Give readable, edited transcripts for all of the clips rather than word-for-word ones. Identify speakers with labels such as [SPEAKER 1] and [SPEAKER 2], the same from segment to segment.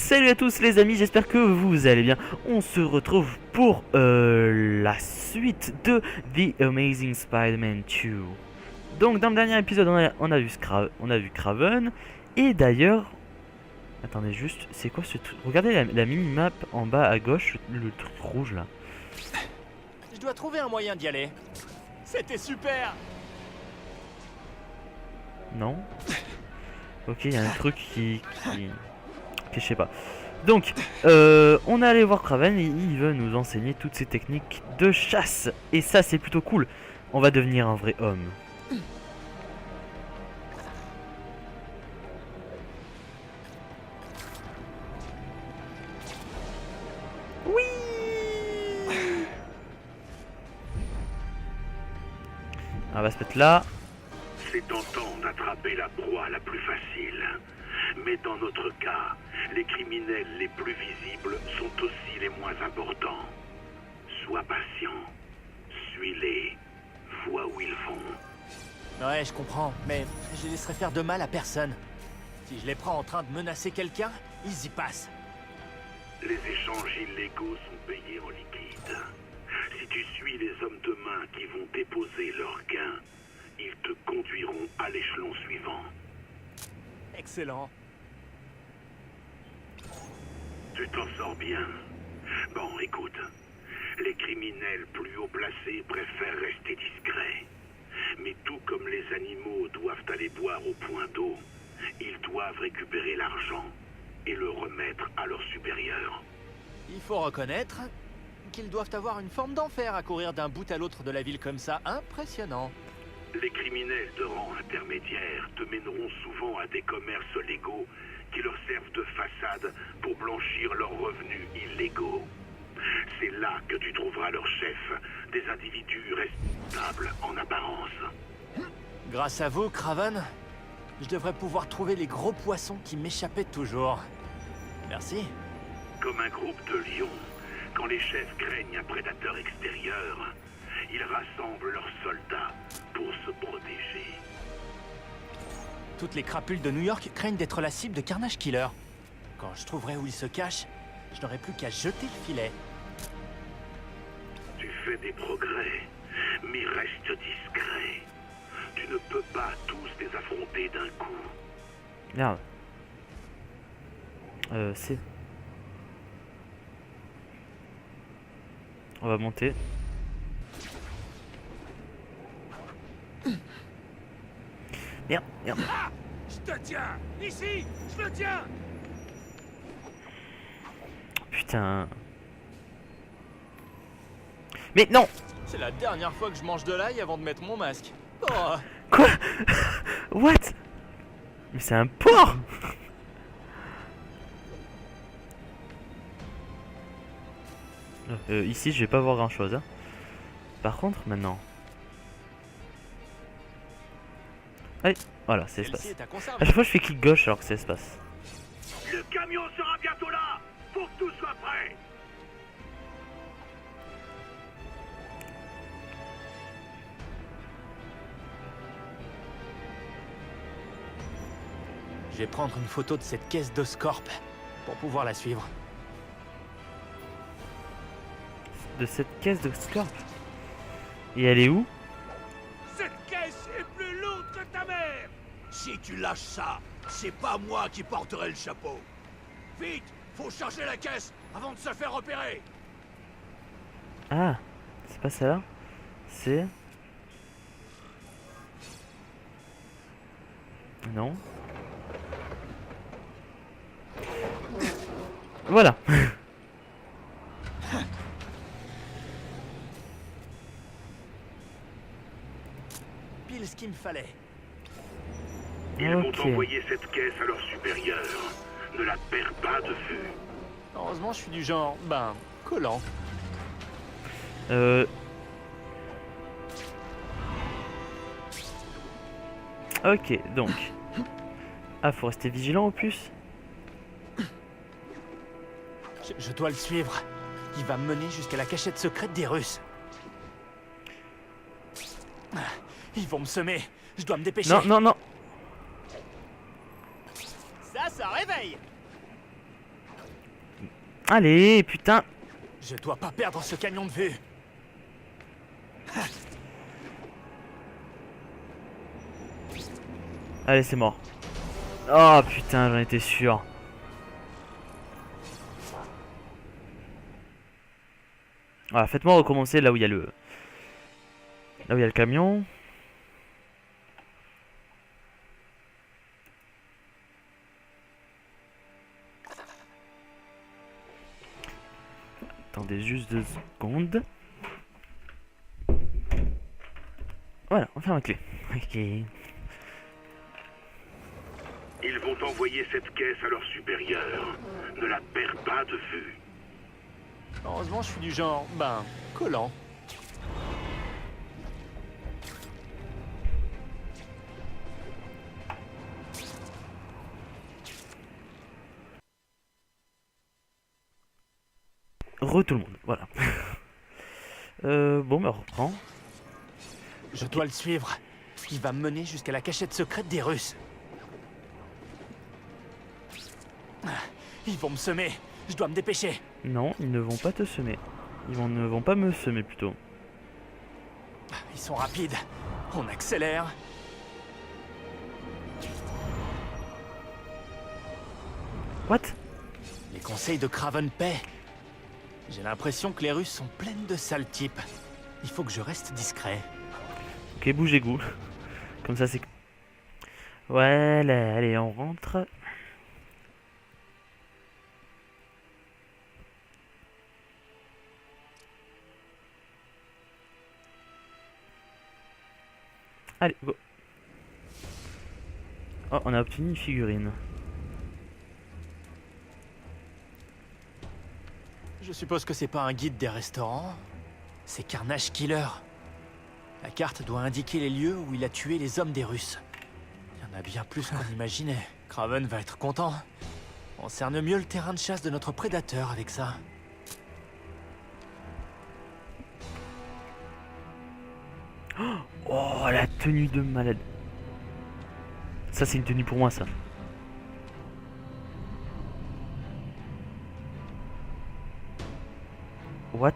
[SPEAKER 1] Salut à tous les amis, j'espère que vous allez bien. On se retrouve pour la suite de The Amazing Spider-Man 2. Donc dans le dernier épisode on a vu Kraven. Et d'ailleurs, attendez juste, c'est quoi ce truc? Regardez la mini-map en bas à gauche, le truc rouge là.
[SPEAKER 2] Je dois trouver un moyen d'y aller. C'était super.
[SPEAKER 1] Non. Ok, il y a un truc qui je sais pas. Donc, on est allé voir Kraven et il veut nous enseigner toutes ces techniques de chasse. Et ça, c'est plutôt cool. On va devenir un vrai homme. Oui. On va se mettre là.
[SPEAKER 3] C'est tentant d'attraper la proie la plus facile. Mais dans notre cas, les criminels les plus visibles sont aussi les moins importants. Sois patient. Suis-les. Vois où ils vont.
[SPEAKER 2] Ouais, je comprends, mais je les laisserai faire de mal à personne. Si je les prends en train de menacer quelqu'un, ils y passent.
[SPEAKER 3] Les échanges illégaux sont payés en liquide. Si tu suis les hommes de main qui vont déposer leurs gains, ils te conduiront à l'échelon suivant.
[SPEAKER 2] Excellent.
[SPEAKER 3] Tu t'en sors bien. Bon, écoute. Les criminels plus haut placés préfèrent rester discrets. Mais tout comme les animaux doivent aller boire au point d'eau, ils doivent récupérer l'argent et le remettre à leurs supérieurs.
[SPEAKER 2] Il faut reconnaître qu'ils doivent avoir une forme d'enfer à courir d'un bout à l'autre de la ville comme ça. Impressionnant.
[SPEAKER 3] Les criminels de rang intermédiaire te mèneront souvent à des commerces légaux qui leur servent de façade pour blanchir leurs revenus illégaux. C'est là que tu trouveras leur chef, des individus respectables en apparence.
[SPEAKER 2] Grâce à vous, Kraven, je devrais pouvoir trouver les gros poissons qui m'échappaient toujours. Merci.
[SPEAKER 3] Comme un groupe de lions, quand les chefs craignent un prédateur extérieur, ils rassemblent leurs soldats pour se protéger.
[SPEAKER 2] Toutes les crapules de New York craignent d'être la cible de Carnage Killer. Quand je trouverai où il se cache, je n'aurai plus qu'à jeter le filet.
[SPEAKER 3] Tu fais des progrès, mais reste discret. Tu ne peux pas tous les affronter d'un coup.
[SPEAKER 1] Merde. C'est... On va monter. Merde, merde.
[SPEAKER 4] Ah, je te tiens. Ici, je te tiens.
[SPEAKER 1] Putain. Mais non.
[SPEAKER 2] C'est la dernière fois que je mange de l'ail avant de mettre mon masque. Oh.
[SPEAKER 1] Quoi? What? Mais c'est un porc. Ici je vais pas voir grand chose hein. Par contre maintenant. Allez, voilà c'est espace. À chaque fois je fais clic gauche alors que c'est espace.
[SPEAKER 3] Le camion sera bientôt là. Faut que tout soit prêt.
[SPEAKER 2] Je vais prendre une photo de cette caisse d'Oscorp pour pouvoir la suivre.
[SPEAKER 1] De cette caisse de Scorp. Et elle est où?
[SPEAKER 4] Cette caisse est plus lourde que ta mère. Si tu lâches ça, c'est pas moi qui porterai le chapeau. Vite, faut charger la caisse avant de se faire repérer.
[SPEAKER 1] Ah, c'est pas ça là. C'est... Non. Voilà.
[SPEAKER 2] Pile ce qu'il me fallait.
[SPEAKER 3] Ils vont
[SPEAKER 1] Ok.
[SPEAKER 3] envoyer cette caisse à leur supérieur. Ne la perds pas de vue.
[SPEAKER 2] Heureusement, je suis du genre, collant.
[SPEAKER 1] Ok, donc. Ah, faut rester vigilant au plus.
[SPEAKER 2] Je dois le suivre. Il va me mener jusqu'à la cachette secrète des Russes. Ils vont me semer. Je dois me dépêcher.
[SPEAKER 1] Non, non, non.
[SPEAKER 2] Ça réveille.
[SPEAKER 1] Allez, putain.
[SPEAKER 2] Je dois pas perdre ce camion de vue.
[SPEAKER 1] Allez, c'est mort. Oh putain, j'en étais sûr. Voilà, faites-moi recommencer là où il y a le... Là où il y a le camion. Attendez juste 2 secondes. Voilà, on ferme la clé. Ok.
[SPEAKER 3] Ils vont envoyer cette caisse à leur supérieur. Ne la perds pas de vue.
[SPEAKER 2] Heureusement, je suis du genre, collant.
[SPEAKER 1] Tout le monde, voilà. Bon, on reprend.
[SPEAKER 2] Je dois le suivre. Il va me mener jusqu'à la cachette secrète des Russes. Ils vont me semer. Je dois me dépêcher.
[SPEAKER 1] Non, ils ne vont pas te semer. Ne vont pas me semer plutôt.
[SPEAKER 2] Ils sont rapides. On accélère.
[SPEAKER 1] What?
[SPEAKER 2] Les conseils de Kraven paient. J'ai l'impression que les Russes sont pleines de sales types. Il faut que je reste discret.
[SPEAKER 1] Ok, bougez-vous. Comme ça, c'est... Ouais, là, allez, on rentre. Allez, go. Oh, on a obtenu une figurine.
[SPEAKER 2] Je suppose que c'est pas un guide des restaurants. C'est Carnage Killer. La carte doit indiquer les lieux où il a tué les hommes des Russes. Il y en a bien plus qu'on imaginait. Kraven va être content. On cerne mieux le terrain de chasse de notre prédateur avec ça.
[SPEAKER 1] Oh, la tenue de malade. Ça, c'est une tenue pour moi, ça. What?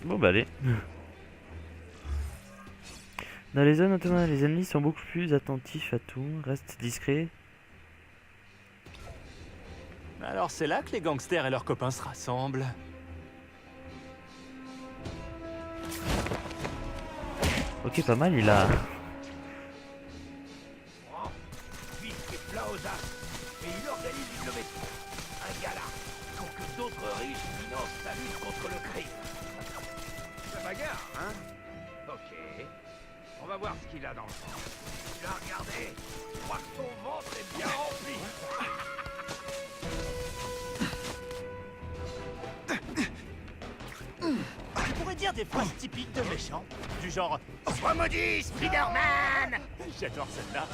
[SPEAKER 1] Bon bah allez. Dans les zones autonomes, les ennemis sont beaucoup plus attentifs à tout. Reste discret.
[SPEAKER 2] Alors c'est là que les gangsters et leurs copains se rassemblent.
[SPEAKER 1] Ok, pas mal, il a...
[SPEAKER 4] Vite et plat aux as. Et il organise une levée de fonds. Un gala. Pour que d'autres riches financent sa lutte contre le crime. Ça bagarre, hein? Ok. On va voir ce qu'il a dans le ventre. Tu l'as regardé? Je crois que ton ventre est bien rempli.
[SPEAKER 2] Tu pourrais dire des phrases typiques de méchants. Du genre...
[SPEAKER 4] Sois maudit, Spider-Man!
[SPEAKER 2] J'adore celle-là.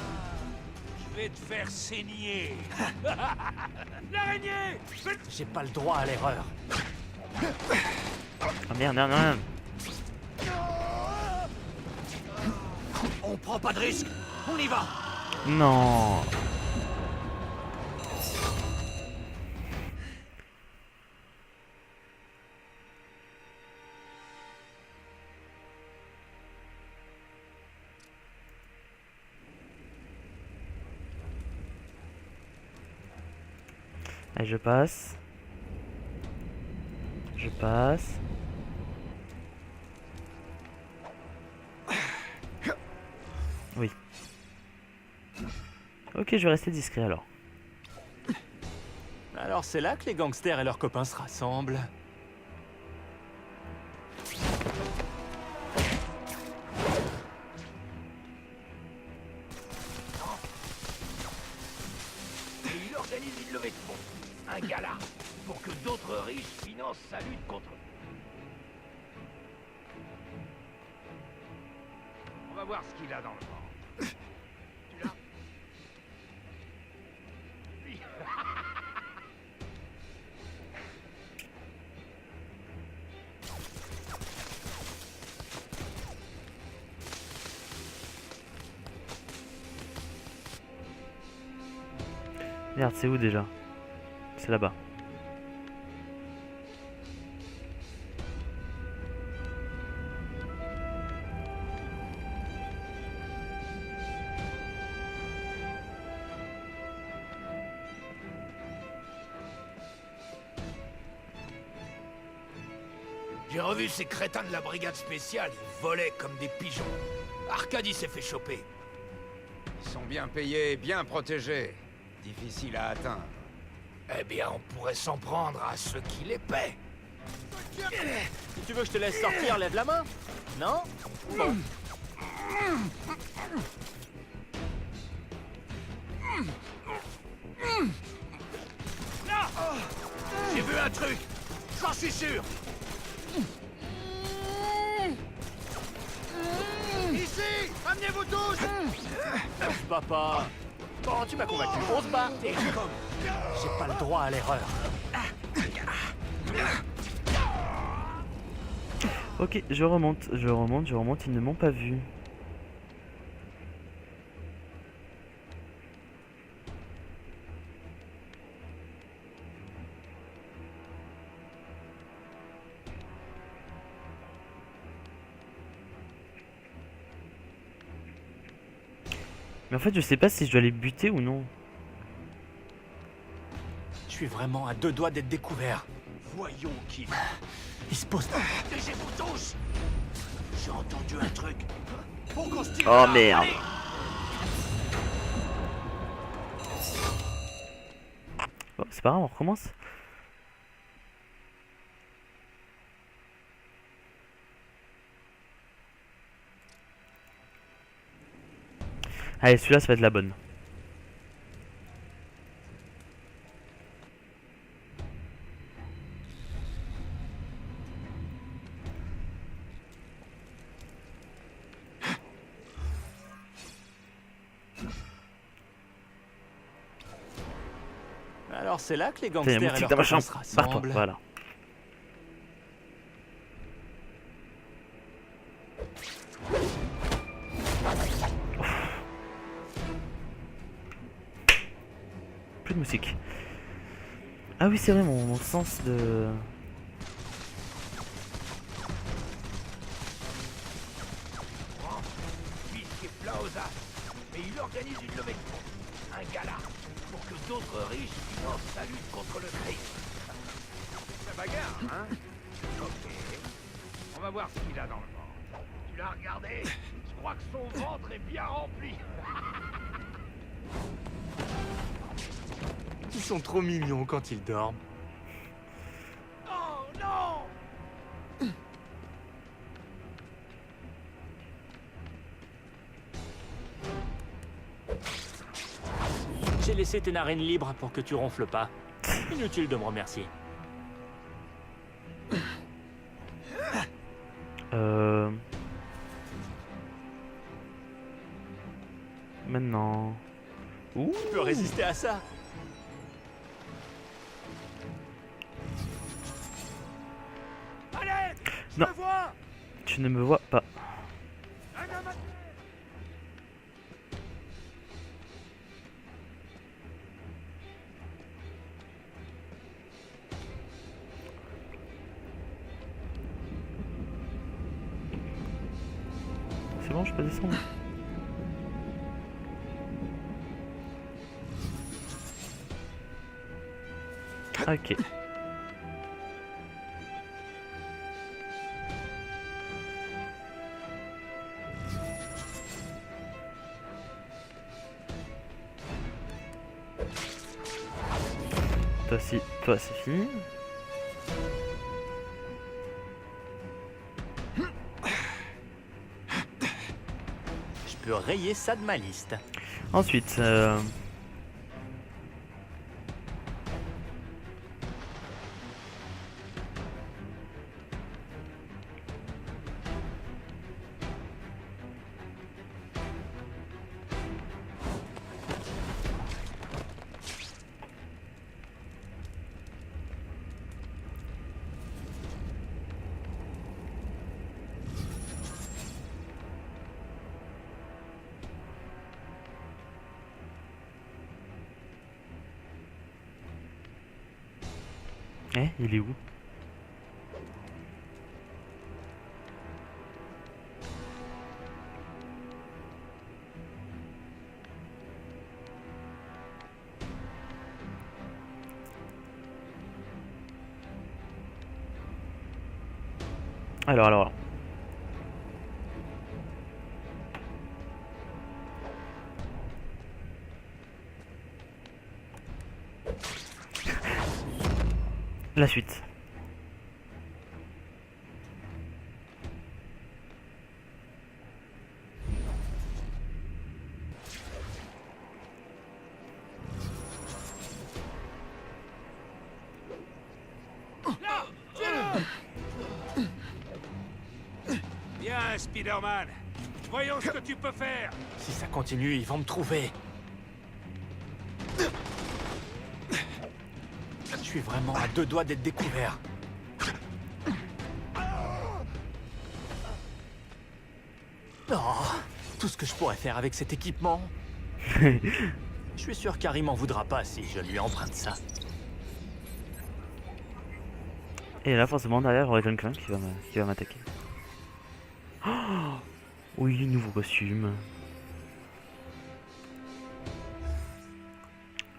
[SPEAKER 4] Je vais te faire saigner. L'araignée!
[SPEAKER 2] J'ai pas le droit à l'erreur.
[SPEAKER 1] Ah merde, merde, merde.
[SPEAKER 4] On prend pas de risque. On y va.
[SPEAKER 1] Non. Allez, je passe. Je passe. Oui. Ok, je vais rester discret alors.
[SPEAKER 2] Alors c'est là que les gangsters et leurs copains se rassemblent.
[SPEAKER 4] Et il organise une levée de fonds. Un gala. Pour que d'autres riches financent sa lutte contre... On va voir ce qu'il a dans le ventre. Tu l'as?
[SPEAKER 1] Merde, c'est où déjà? C'est là-bas.
[SPEAKER 4] J'ai revu ces crétins de la brigade spéciale, ils volaient comme des pigeons. Arcadie s'est fait choper.
[SPEAKER 5] Ils sont bien payés, bien protégés. Difficile à atteindre.
[SPEAKER 4] Eh bien, on pourrait s'en prendre à ceux qui les paient.
[SPEAKER 2] Si tu veux que je te laisse sortir, lève la main. Non? Bon.
[SPEAKER 4] J'ai vu un truc, j'en suis sûr. Ici, amenez-vous tous.
[SPEAKER 2] Papa. Bon, tu m'as convaincu. On se bat. J'ai pas le droit à l'erreur.
[SPEAKER 1] Ok, je remonte, ils ne m'ont pas vu. Mais en fait, je sais pas si je dois les buter ou non.
[SPEAKER 2] Je suis vraiment à 2 doigts d'être découvert.
[SPEAKER 4] Voyons qui.
[SPEAKER 2] Il se pose.
[SPEAKER 4] Taisez-vous tous. J'ai entendu un truc. Faut qu'on se tire
[SPEAKER 1] Oh
[SPEAKER 4] là.
[SPEAKER 1] merde.
[SPEAKER 4] Allez.
[SPEAKER 1] Bon, c'est pas grave, on recommence. Allez, celui-là, ça va être la bonne.
[SPEAKER 2] Alors c'est là que les
[SPEAKER 1] Tiens,
[SPEAKER 2] gangsters et
[SPEAKER 1] moustique
[SPEAKER 2] leurs
[SPEAKER 1] dans ma
[SPEAKER 2] copains
[SPEAKER 1] chambre.
[SPEAKER 2] se
[SPEAKER 1] Barre-toi,
[SPEAKER 2] rassemblent.
[SPEAKER 1] voilà. Plus de musique. Ah oui, c'est vrai, mon sens de...
[SPEAKER 4] Bisque et Plaza. Et il organise une levée de fonds. Un gala. Pour que d'autres riches financent sa lutte contre le crime.
[SPEAKER 5] La bagarre, hein? Ok. On va voir ce qu'il a dans le ventre.
[SPEAKER 4] Tu l'as regardé? Je crois que son ventre est bien rempli.
[SPEAKER 2] Ils sont trop mignons quand ils dorment.
[SPEAKER 4] Oh non!
[SPEAKER 2] J'ai laissé tes narines libres pour que tu ronfles pas. Inutile de me remercier.
[SPEAKER 1] Maintenant... Ouh.
[SPEAKER 2] Tu peux résister à ça?
[SPEAKER 4] Allez! Je
[SPEAKER 1] Non.
[SPEAKER 4] te vois!
[SPEAKER 1] Tu ne me vois pas.
[SPEAKER 4] Un homme à tuer!
[SPEAKER 1] C'est bon, je peux descendre. Ok. Toi c'est fini.
[SPEAKER 2] Je peux rayer ça de ma liste.
[SPEAKER 1] Ensuite, Eh, il est où? Alors. La suite.
[SPEAKER 4] Viens, Spider-Man. Voyons ce que tu peux faire.
[SPEAKER 2] Si ça continue, ils vont me trouver. Je suis vraiment à 2 doigts d'être découvert. Oh, tout ce que je pourrais faire avec cet équipement. Je suis sûr qu'Harry m'en voudra pas si je lui emprunte ça.
[SPEAKER 1] Et là, forcément, derrière, j'aurai quelqu'un qui va m'attaquer. Oh oui, nouveau costume.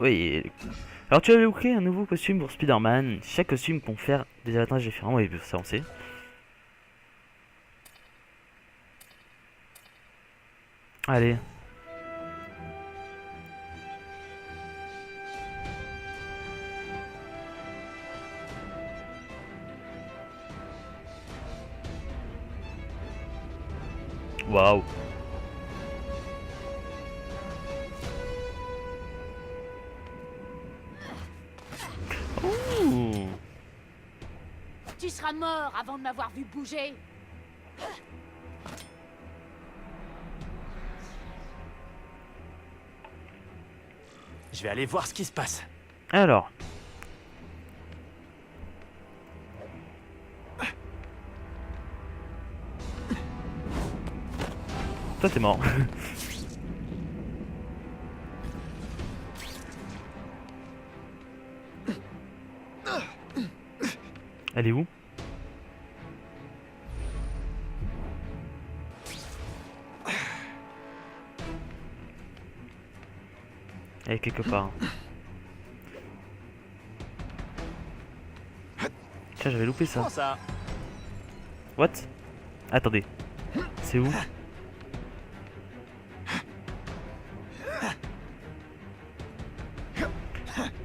[SPEAKER 1] Oui. Alors, tu as débloqué un nouveau costume pour Spider-Man. Chaque costume confère des avantages différents. Oui, ça on sait. Allez. Waouh. Ouh.
[SPEAKER 6] Tu seras mort avant de m'avoir vu bouger.
[SPEAKER 2] Je vais aller voir ce qui se passe.
[SPEAKER 1] Alors. Toi t'es mort. Elle est où? Elle est quelque part. Tiens, j'avais loupé ça.
[SPEAKER 2] Comment ça?
[SPEAKER 1] What? Attendez. C'est où?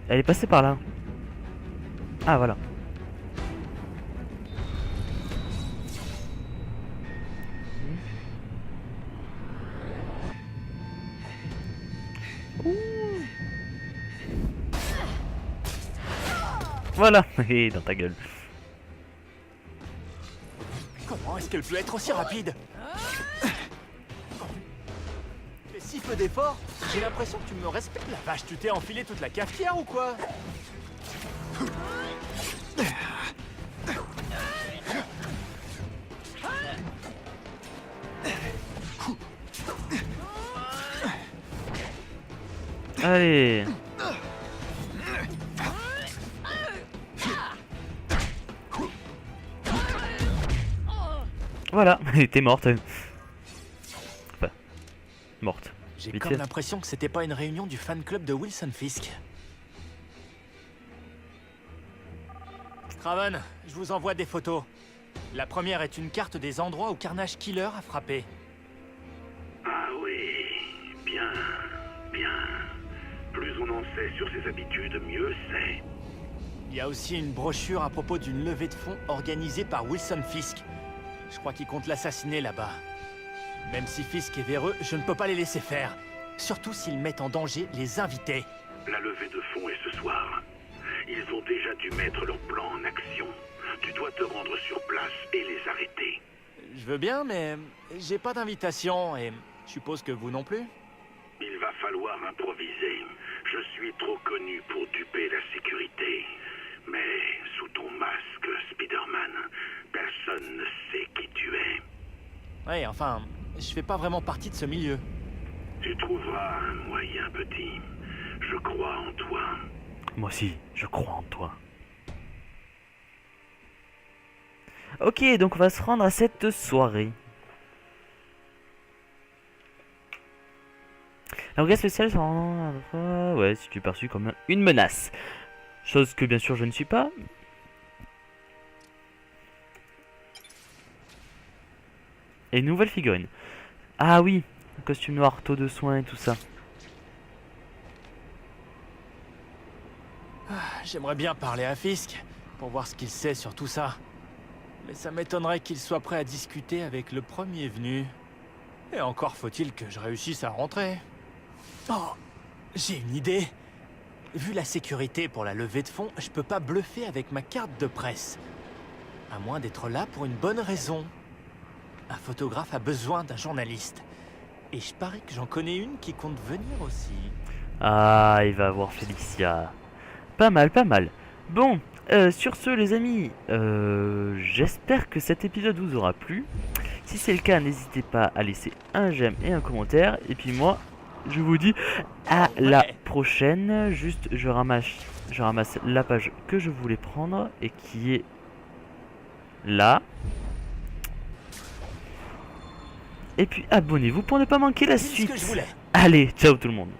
[SPEAKER 1] Elle est passée par là. Ah voilà. Voilà. Et dans ta gueule.
[SPEAKER 2] Comment est-ce qu'elle peut être aussi rapide? Fais si peu d'efforts, j'ai l'impression que tu me respectes. La vache, tu t'es enfilé toute la cafetière ou quoi?
[SPEAKER 1] Allez. Voilà, elle était morte. Enfin, morte.
[SPEAKER 2] J'ai
[SPEAKER 1] Vite
[SPEAKER 2] comme
[SPEAKER 1] fait.
[SPEAKER 2] l'impression que c'était pas une réunion du fan club de Wilson Fisk. Craven, je vous envoie des photos. La première est une carte des endroits où Carnage Killer a frappé.
[SPEAKER 3] Ah oui, bien. Plus on en sait sur ses habitudes, mieux c'est.
[SPEAKER 2] Il y a aussi une brochure à propos d'une levée de fonds organisée par Wilson Fisk. Je crois qu'il compte l'assassiner là-bas. Même si Fisk est véreux, je ne peux pas les laisser faire. Surtout s'ils mettent en danger les invités.
[SPEAKER 3] La levée de fonds est ce soir. Ils ont déjà dû mettre leur plan en action. Tu dois te rendre sur place et les arrêter.
[SPEAKER 2] Je veux bien, mais j'ai pas d'invitation et je suppose que vous non plus.
[SPEAKER 3] Il va falloir improviser. Je suis trop connu pour duper la sécurité. Mais sous ton masque, Spider-Man, personne ne sait qui tu es.
[SPEAKER 2] Ouais, enfin, je fais pas vraiment partie de ce milieu.
[SPEAKER 3] Tu trouveras un moyen, petit. Je crois en toi.
[SPEAKER 1] Moi aussi, je crois en toi. Ok, donc on va se rendre à cette soirée. Un regard spécial, ouais, si tu es perçu comme une menace. Chose que bien sûr je ne suis pas. Et une nouvelle figurine. Ah oui, un costume noir, taux de soins et tout ça.
[SPEAKER 2] J'aimerais bien parler à Fisk pour voir ce qu'il sait sur tout ça. Mais ça m'étonnerait qu'il soit prêt à discuter avec le premier venu. Et encore faut-il que je réussisse à rentrer. Oh, j'ai une idée. Vu la sécurité pour la levée de fonds, je peux pas bluffer avec ma carte de presse. À moins d'être là pour une bonne raison. Un photographe a besoin d'un journaliste. Et je parie que j'en connais une qui compte venir aussi.
[SPEAKER 1] Ah, il va avoir Félicia. Pas mal, pas mal. Bon, sur ce les amis, j'espère que cet épisode vous aura plu. Si c'est le cas, n'hésitez pas à laisser un j'aime et un commentaire. Et puis moi, je vous dis à la prochaine. Juste, je ramasse la page que je voulais prendre et qui est là. Et puis abonnez-vous pour ne pas manquer la
[SPEAKER 2] C'est ce
[SPEAKER 1] suite.
[SPEAKER 2] que je voulais.
[SPEAKER 1] Allez, ciao tout le monde.